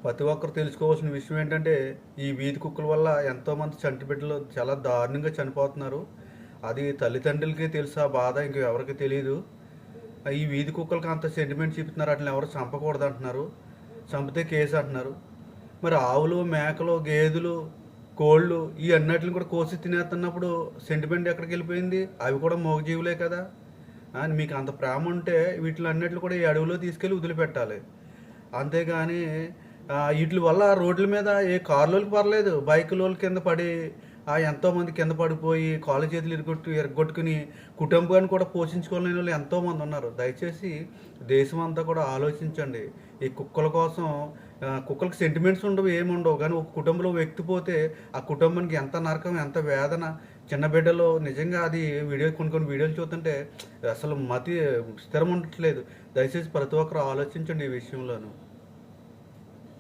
ప్రతి ఒక్కరు తెలుసుకోవాల్సిన విషయం ఏంటంటే, ఈ వీధి కుక్కల వల్ల ఎంతోమంది చంటి బిడ్డలు చాలా దారుణంగా చనిపోతున్నారు. అది తల్లిదండ్రులకి తెలుసు ఆ బాధ, ఇంక ఎవరికీ తెలీదు. ఈ వీధి కుక్కలకి అంత సెంటిమెంట్ చూపుతున్నారు. ఆటిలిని ఎవరు చంపకూడదంటున్నారు. చంపితే కేసు అంటున్నారు. మరి ఆవులు, మేకలు, గేదెలు, కోళ్ళు ఈ అన్నిటిని కూడా కోసి తినేస్తున్నప్పుడు సెంటిమెంట్ ఎక్కడికెళ్ళిపోయింది? అవి కూడా మూగజీవులే కదా! మీకు అంత ప్రేమ ఉంటే వీటిలన్నిటిని కూడా ఈ అడవిలో తీసుకెళ్ళి వదిలిపెట్టాలి. అంతేగాని ఈట్లి వల్ల రోడ్ల మీద ఏ కార్లోళ్ళకి పర్లేదు, బైకులోళ్ళ కింద పడి ఎంతోమంది కింద పడిపోయి కాళ్ళు చేతులు ఇరగొట్టుకుని కుటుంబాన్ని కూడా పోషించుకోలేని వాళ్ళు ఎంతోమంది ఉన్నారు. దయచేసి దేశం అంతా కూడా ఆలోచించండి. ఈ కుక్కల కోసం కుక్కలకి సెంటిమెంట్స్ ఉండవు, ఏముండవు. కానీ ఒక కుటుంబంలో వ్యక్తి పోతే ఆ కుటుంబానికి ఎంత నరకం, ఎంత వేదన. చిన్న బిడ్డలు నిజంగా అది కొన్ని వీడియోలు చూస్తుంటే అసలు మతి స్థిరం ఉండట్లేదు. దయచేసి ప్రతి ఒక్కరు ఆలోచించండి ఈ విషయంలోనూ.